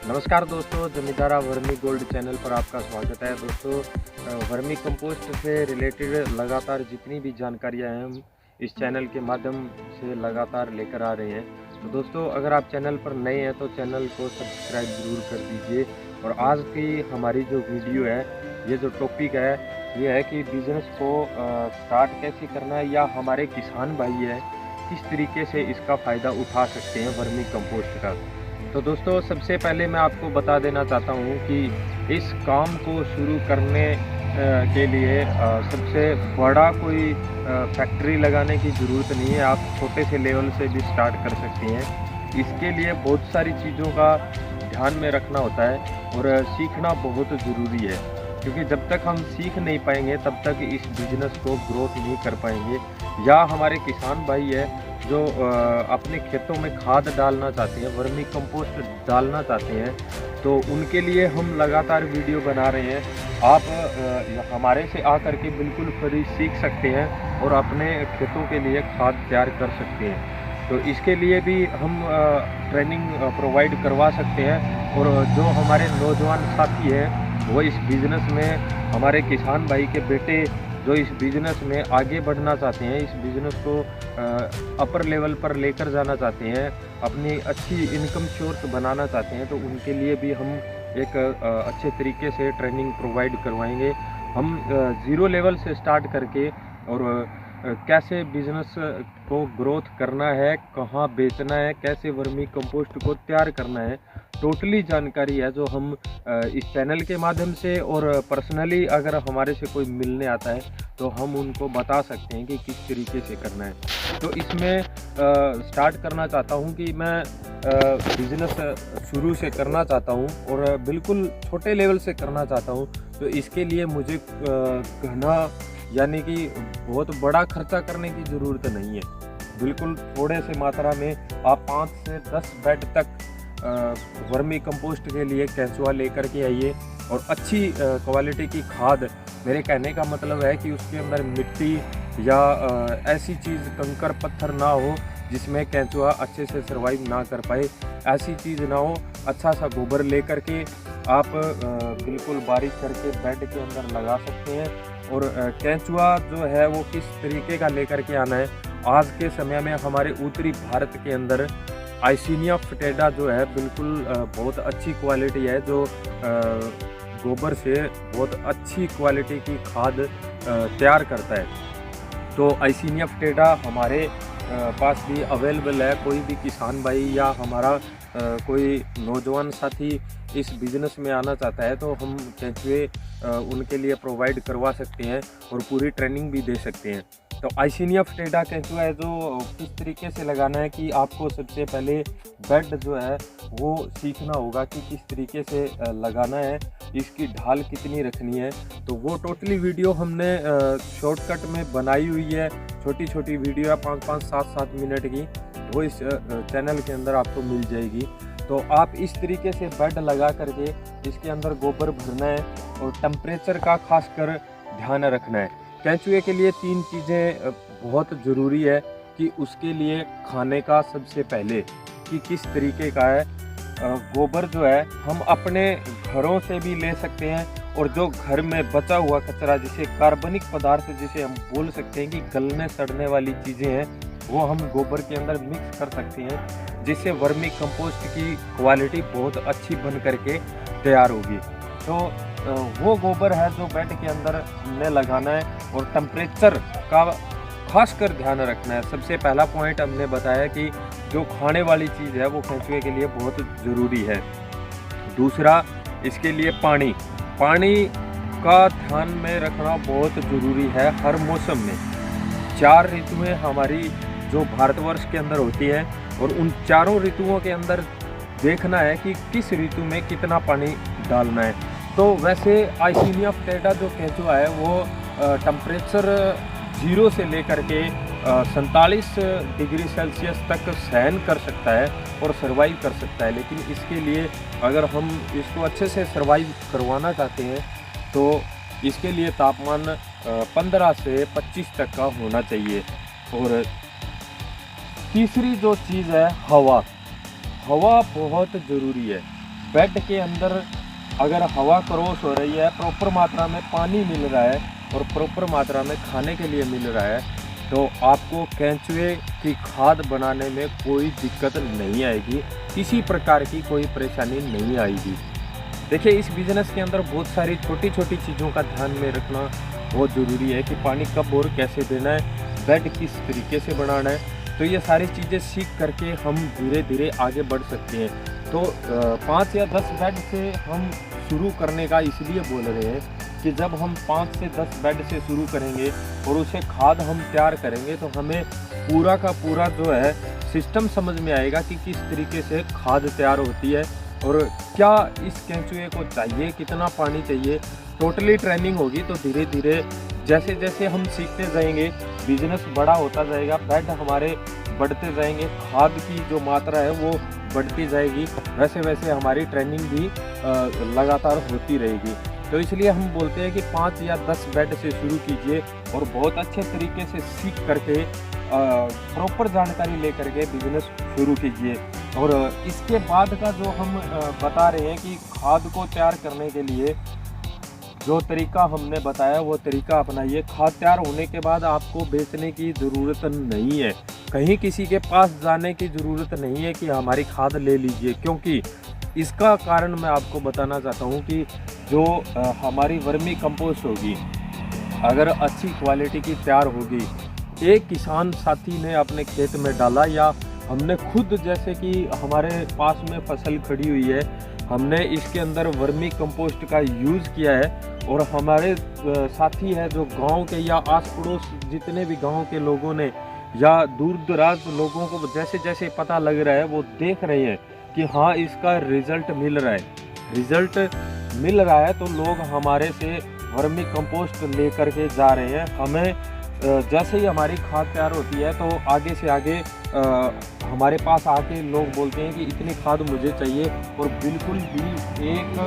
नमस्कार दोस्तों, जमींदारा vermi gold channel पर आपका स्वागत है। दोस्तों, वर्मी कंपोस्ट से रिलेटेड लगातार जितनी भी जानकारियां हैं हम इस चैनल के माध्यम से लगातार लेकर आ रहे हैं। तो दोस्तों, अगर आप चैनल पर नए हैं तो चैनल को सब्सक्राइब ज़रूर कर दीजिए। और आज की हमारी जो वीडियो है, ये जो टॉपिक है, ये है कि बिज़नेस को स्टार्ट कैसे करना है, या हमारे किसान भाई है किस तरीके से इसका फ़ायदा उठा सकते हैं वर्मी कंपोस्ट का। तो दोस्तों, सबसे पहले मैं आपको बता देना चाहता हूँ कि इस काम को शुरू करने के लिए सबसे बड़ा कोई फैक्ट्री लगाने की ज़रूरत नहीं है। आप छोटे से लेवल से भी स्टार्ट कर सकते हैं। इसके लिए बहुत सारी चीज़ों का ध्यान में रखना होता है और सीखना बहुत ज़रूरी है, क्योंकि जब तक हम सीख नहीं पाएंगे तब तक इस बिज़नेस को ग्रोथ नहीं कर पाएंगे। या हमारे किसान भाई है जो अपने खेतों में खाद डालना चाहते हैं, वर्मी कंपोस्ट डालना चाहते हैं, तो उनके लिए हम लगातार वीडियो बना रहे हैं। आप हमारे से आकर के बिल्कुल फ्री सीख सकते हैं और अपने खेतों के लिए खाद तैयार कर सकते हैं। तो इसके लिए भी हम ट्रेनिंग प्रोवाइड करवा सकते हैं। और जो हमारे नौजवान साथी हैं वो इस बिज़नेस में, हमारे किसान भाई के बेटे जो इस बिज़नेस में आगे बढ़ना चाहते हैं, इस बिज़नेस को अपर लेवल पर लेकर जाना चाहते हैं, अपनी अच्छी इनकम सोर्स बनाना चाहते हैं, तो उनके लिए भी हम एक अच्छे तरीके से ट्रेनिंग प्रोवाइड करवाएंगे। हम ज़ीरो लेवल से स्टार्ट करके और कैसे बिज़नेस को ग्रोथ करना है, कहाँ बेचना है, कैसे वर्मी कंपोस्ट को तैयार करना है, टोटली जानकारी है जो हम इस चैनल के माध्यम से और पर्सनली अगर हमारे से कोई मिलने आता है तो हम उनको बता सकते हैं कि किस तरीके से करना है। तो इसमें स्टार्ट करना चाहता हूं कि मैं बिज़नेस शुरू से करना चाहता हूं और बिल्कुल छोटे लेवल से करना चाहता हूं। तो इसके लिए मुझे घना यानी कि बहुत बड़ा खर्चा करने की ज़रूरत नहीं है। बिल्कुल थोड़े से मात्रा में आप 5 से 10 बेड तक वर्मी कंपोस्ट के लिए केंचुआ लेकर के आइए और अच्छी क्वालिटी की खाद। मेरे कहने का मतलब है कि उसके अंदर मिट्टी या ऐसी चीज़, कंकर पत्थर ना हो जिसमें केंचुआ अच्छे से सर्वाइव ना कर पाए, ऐसी चीज़ ना हो। अच्छा सा गोबर लेकर के आप बिल्कुल बारीक करके बेड के अंदर लगा सकते हैं। और केंचुआ जो है वो किस तरीके का लेकर के आना है, आज के समय में हमारे उत्तरी भारत के अंदर आइसिनिया फोएटा जो है बिल्कुल बहुत अच्छी क्वालिटी है, जो गोबर से बहुत अच्छी क्वालिटी की खाद तैयार करता है। तो आइसिनिया फोएटा हमारे पास भी अवेलेबल है। कोई भी किसान भाई या हमारा कोई नौजवान साथी इस बिज़नेस में आना चाहता है तो हम केंचुए उनके लिए प्रोवाइड करवा सकते हैं और पूरी ट्रेनिंग भी दे सकते हैं। तो आइसिनिया फोएटा केंचुआ है जो किस तरीके से लगाना है कि आपको सबसे पहले बेड जो है वो सीखना होगा कि किस तरीके से लगाना है, इसकी ढाल कितनी रखनी है। तो वो टोटली वीडियो हमने शॉर्टकट में बनाई हुई है। छोटी छोटी वीडियो है 5-5, 7-7 मिनट की, वो इस चैनल के अंदर आपको मिल जाएगी। तो आप इस तरीके से बेड लगा करके इसके अंदर गोबर भरना है और टेम्परेचर का खासकर ध्यान रखना है। केंचुए के लिए 3 चीज़ें बहुत ज़रूरी है कि उसके लिए खाने का सबसे पहले कि किस तरीके का है। गोबर जो है हम अपने घरों से भी ले सकते हैं, और जो घर में बचा हुआ कचरा, जिसे कार्बनिक पदार्थ जिसे हम बोल सकते हैं कि गलने सड़ने वाली चीज़ें हैं, वो हम गोबर के अंदर मिक्स कर सकते हैं, जिससे वर्मी कंपोस्ट की क्वालिटी बहुत अच्छी बन करके तैयार होगी। तो वो गोबर है जो बेड के अंदर हमने लगाना है और टेम्परेचर का खासकर ध्यान रखना है। सबसे पहला पॉइंट हमने बताया कि जो खाने वाली चीज़ है वो केंचुए के लिए बहुत ज़रूरी है। दूसरा, इसके लिए पानी का ध्यान में रखना बहुत ज़रूरी है। हर मौसम में 4 ऋतुएं हमारी जो भारतवर्ष के अंदर होती है, और उन चारों ऋतुओं के अंदर देखना है कि किस ऋतु में कितना पानी डालना है। तो वैसे आइसिनिया फोएटा जो केंचुआ है वो टेम्परेचर 0 से लेकर के 47 डिग्री सेल्सियस तक सहन कर सकता है और सर्वाइव कर सकता है। लेकिन इसके लिए अगर हम इसको अच्छे से सर्वाइव करवाना चाहते हैं तो इसके लिए तापमान 15 से 25 तक का होना चाहिए। और तीसरी जो चीज़ है हवा बहुत ज़रूरी है। बेड के अंदर अगर हवा क्रॉस हो रही है, प्रॉपर मात्रा में पानी मिल रहा है और प्रॉपर मात्रा में खाने के लिए मिल रहा है, तो आपको केंचुए की खाद बनाने में कोई दिक्कत नहीं आएगी, किसी प्रकार की कोई परेशानी नहीं आएगी। देखिए, इस बिज़नेस के अंदर बहुत सारी छोटी छोटी चीज़ों का ध्यान में रखना बहुत ज़रूरी है कि पानी कब और कैसे देना है, बेड किस तरीके से बनाना है। तो ये सारी चीज़ें सीख करके हम धीरे धीरे आगे बढ़ सकते हैं। तो 5 या 10 बेड से हम शुरू करने का इसलिए बोल रहे हैं कि जब हम 5 से 10 बेड से शुरू करेंगे और उसे खाद हम तैयार करेंगे, तो हमें पूरा का पूरा जो है सिस्टम समझ में आएगा कि किस तरीके से खाद तैयार होती है और क्या इस केंचुए को चाहिए, कितना पानी चाहिए। टोटली ट्रेनिंग होगी, तो धीरे धीरे जैसे जैसे हम सीखते जाएंगे, बिजनेस बड़ा होता जाएगा, बेड हमारे बढ़ते जाएंगे, खाद की जो मात्रा है वो बढ़ती जाएगी, वैसे वैसे हमारी ट्रेनिंग भी लगातार होती रहेगी। तो इसलिए हम बोलते हैं कि 5 या 10 बेड से शुरू कीजिए और बहुत अच्छे तरीके से सीख करके प्रॉपर जानकारी लेकर के बिजनेस शुरू कीजिए। और इसके बाद का जो हम बता रहे हैं कि खाद को तैयार करने के लिए जो तरीका हमने बताया वो तरीका अपनाइए। खाद तैयार होने के बाद आपको बेचने की ज़रूरत नहीं है, कहीं किसी के पास जाने की ज़रूरत नहीं है कि हमारी खाद ले लीजिए, क्योंकि इसका कारण मैं आपको बताना चाहता हूँ कि जो हमारी वर्मी कंपोस्ट होगी, अगर अच्छी क्वालिटी की तैयार होगी, एक किसान साथी ने अपने खेत में डाला या हमने खुद, जैसे कि हमारे पास में फसल खड़ी हुई है, हमने इसके अंदर वर्मी कंपोस्ट का यूज़ किया है और हमारे साथी है जो गांव के या आस पड़ोस जितने भी गांव के लोगों ने या दूर दराज लोगों को जैसे जैसे पता लग रहा है, वो देख रहे हैं कि हाँ इसका रिज़ल्ट मिल रहा है, तो लोग हमारे से वर्मी कंपोस्ट लेकर के जा रहे हैं। हमें जैसे ही हमारी खाद तैयार होती है तो आगे से आगे हमारे पास आके लोग बोलते हैं कि इतनी खाद मुझे चाहिए, और बिल्कुल भी 1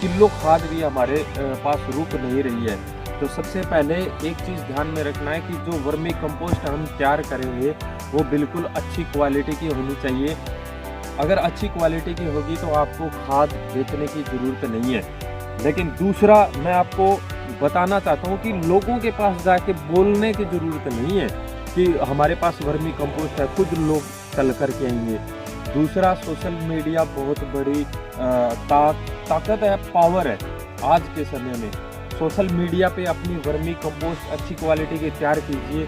किलो खाद भी हमारे पास रुक नहीं रही है। तो सबसे पहले एक चीज़ ध्यान में रखना है कि जो वर्मी कंपोस्ट हम तैयार करेंगे वो बिल्कुल अच्छी क्वालिटी की होनी चाहिए। अगर अच्छी क्वालिटी की होगी तो आपको खाद बेचने की ज़रूरत नहीं है। लेकिन दूसरा मैं आपको बताना चाहता हूँ कि लोगों के पास जाके बोलने की ज़रूरत नहीं है कि हमारे पास वर्मी कंपोस्ट है, खुद लोग चल कर के आएंगे। दूसरा, सोशल मीडिया बहुत बड़ी ताकत है, पावर है आज के समय में। सोशल मीडिया पे अपनी वर्मी कंपोस्ट अच्छी क्वालिटी की तैयार कीजिए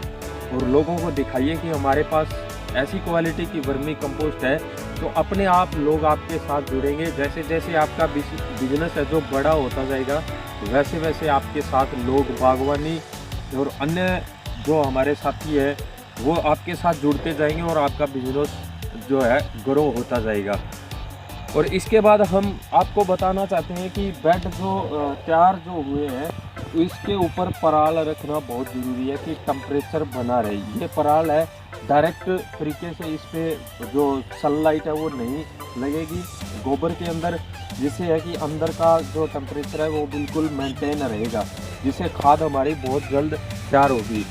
और लोगों को दिखाइए कि हमारे पास ऐसी क्वालिटी की वर्मी कंपोस्ट है, तो अपने आप लोग आपके साथ जुड़ेंगे। जैसे जैसे आपका बिजनेस है जो बड़ा होता जाएगा, वैसे वैसे आपके साथ लोग बागवानी और अन्य जो हमारे साथी है वो आपके साथ जुड़ते जाएंगे और आपका बिजनेस जो है ग्रो होता जाएगा। और इसके बाद हम आपको बताना चाहते हैं कि बेड जो तैयार जो हुए हैं, तो इसके ऊपर पराल रखना बहुत ज़रूरी है कि टेम्परेचर बना रहे। ये पराल है, डायरेक्ट तरीके से इस पर जो सनलाइट है वो नहीं लगेगी गोबर के अंदर, जिससे है कि अंदर का जो टेम्परेचर है वो बिल्कुल मेंटेन रहेगा, जिससे खाद हमारी बहुत जल्द तैयार होगी।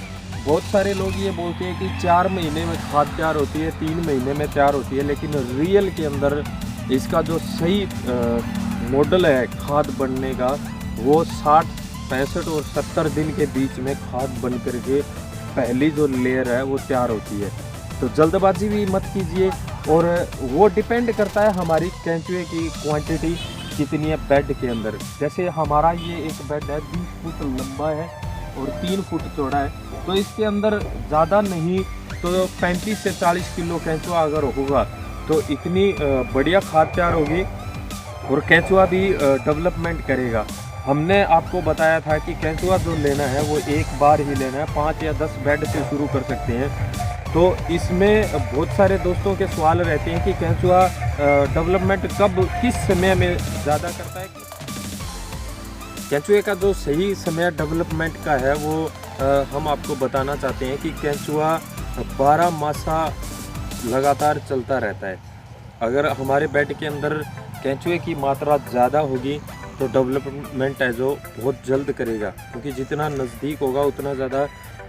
बहुत सारे लोग ये बोलते हैं कि 4 महीने में खाद तैयार होती है, 3 महीने में तैयार होती है, लेकिन रियल के अंदर इसका जो सही मॉडल है खाद बनने का वो 60, 65 और 70 दिन के बीच में खाद बन करके पहली जो लेयर है वो तैयार होती है। तो जल्दबाजी भी मत कीजिए, और वो डिपेंड करता है हमारी केंचुए की क्वांटिटी कितनी है बेड के अंदर। जैसे हमारा ये एक बेड है 20 फुट लंबा है और 3 फुट चौड़ा है, तो इसके अंदर ज़्यादा नहीं तो 35 से 40 किलो केंचुआ अगर होगा तो इतनी बढ़िया खाद तैयार होगी और केंचुआ भी डेवलपमेंट करेगा। हमने आपको बताया था कि केंचुआ जो लेना है वो एक बार ही लेना है, 5 या 10 बेड से शुरू कर सकते हैं। तो इसमें बहुत सारे दोस्तों के सवाल रहते हैं कि केंचुआ डेवलपमेंट कब किस समय में ज़्यादा करता है। केंचुए का जो सही समय डेवलपमेंट का है वो हम आपको बताना चाहते हैं कि केंचुआ 12 मासा लगातार चलता रहता है। अगर हमारे बेड के अंदर केंचुए की मात्रा ज़्यादा होगी तो डेवलपमेंट है जो बहुत जल्द करेगा, क्योंकि जितना नज़दीक होगा उतना ज़्यादा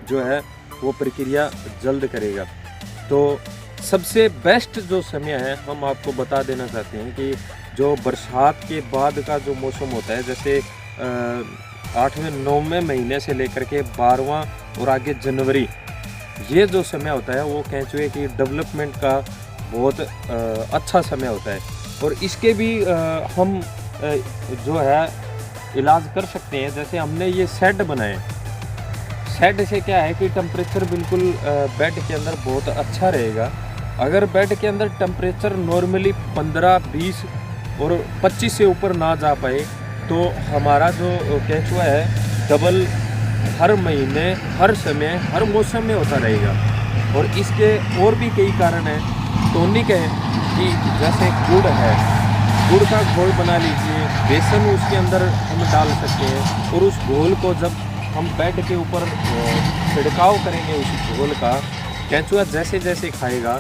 जो है वो प्रक्रिया जल्द करेगा। तो सबसे बेस्ट जो समय है हम आपको बता देना चाहते हैं कि जो बरसात के बाद का जो मौसम होता है, जैसे 8वें 9वें महीने से लेकर के 12वां और आगे जनवरी, ये जो समय होता है वो केंचुए की डेवलपमेंट का बहुत अच्छा समय होता है। और इसके भी हम जो है इलाज कर सकते हैं। जैसे हमने ये शेड बनाए, शेड से क्या है कि टेम्परेचर बिल्कुल बेड के अंदर बहुत अच्छा रहेगा। अगर बेड के अंदर टेम्परेचर नॉर्मली 15, 20 और 25 से ऊपर ना जा पाए तो हमारा जो केंचुआ है डबल हर महीने, हर समय, हर मौसम में होता रहेगा। और इसके और भी कई कारण हैं। टॉनिक है कि जैसे गुड़ है, गुड़ का घोल बना लीजिए, बेसन उसके अंदर हम डाल सकते हैं और उस घोल को जब हम बेड के ऊपर छिड़काव करेंगे उस घोल का, केंचुआ जैसे जैसे खाएगा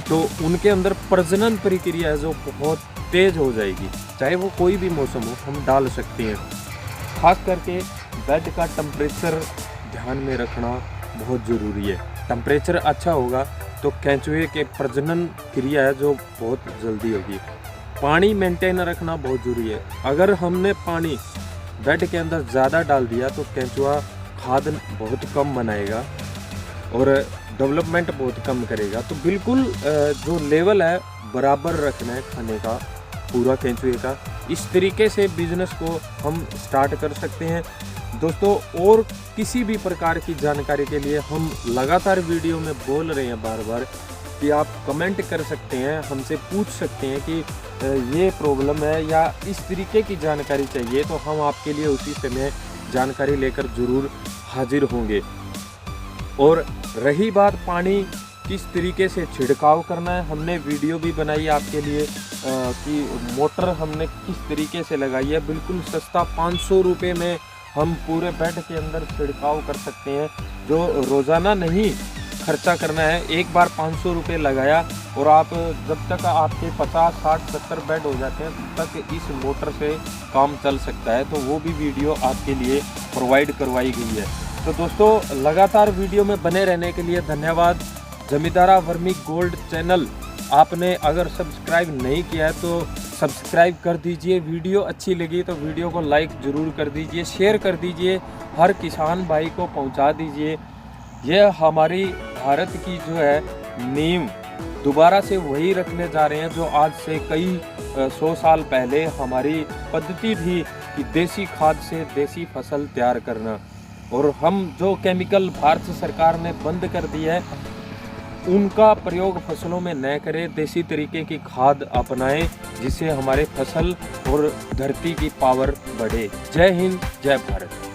तो उनके अंदर प्रजनन प्रक्रिया है जो बहुत तेज हो जाएगी। चाहे वो कोई भी मौसम हो, हम डाल सकते हैं। खास करके बेड का टेम्परेचर ध्यान में रखना बहुत ज़रूरी है। टेम्परेचर अच्छा होगा तो केंचुए के प्रजनन क्रिया है जो बहुत जल्दी होगी। पानी मेंटेन रखना बहुत ज़रूरी है। अगर हमने पानी बेड के अंदर ज़्यादा डाल दिया तो केंचुआ खाद बहुत कम बनाएगा और डेवलपमेंट बहुत कम करेगा। तो बिल्कुल जो लेवल है बराबर रखना है खाने का पूरा केंचुए का। इस तरीके से बिजनेस को हम स्टार्ट कर सकते हैं दोस्तों। और किसी भी प्रकार की जानकारी के लिए हम लगातार वीडियो में बोल रहे हैं बार बार कि आप कमेंट कर सकते हैं, हमसे पूछ सकते हैं कि ये प्रॉब्लम है या इस तरीके की जानकारी चाहिए, तो हम आपके लिए उसी समय जानकारी लेकर ज़रूर हाजिर होंगे। और रही बात पानी किस तरीके से छिड़काव करना है, हमने वीडियो भी बनाई आपके लिए कि मोटर हमने किस तरीके से लगाई है। बिल्कुल सस्ता 500 रुपये में हम पूरे बेड के अंदर छिड़काव कर सकते हैं, जो रोज़ाना नहीं खर्चा करना है। एक बार 500 रुपये लगाया और आप जब तक आपके 50, 60, 70 बेड हो जाते हैं तब तक इस मोटर से काम चल सकता है। तो वो भी वीडियो आपके लिए प्रोवाइड करवाई गई है। तो दोस्तों लगातार वीडियो में बने रहने के लिए धन्यवाद। जमींदारा वर्मी गोल्ड चैनल आपने अगर सब्सक्राइब नहीं किया है तो सब्सक्राइब कर दीजिए। वीडियो अच्छी लगी तो वीडियो को लाइक ज़रूर कर दीजिए, शेयर कर दीजिए, हर किसान भाई को पहुंचा दीजिए। यह हमारी भारत की जो है नींव दोबारा से वही रखने जा रहे हैं जो आज से कई 100 साल पहले हमारी पद्धति थी कि देसी खाद से देसी फसल तैयार करना। और हम जो केमिकल भारत सरकार ने बंद कर दी है उनका प्रयोग फसलों में न करें, देसी तरीके की खाद अपनाएं जिससे हमारे फसल और धरती की पावर बढ़े। जय हिंद, जय भारत।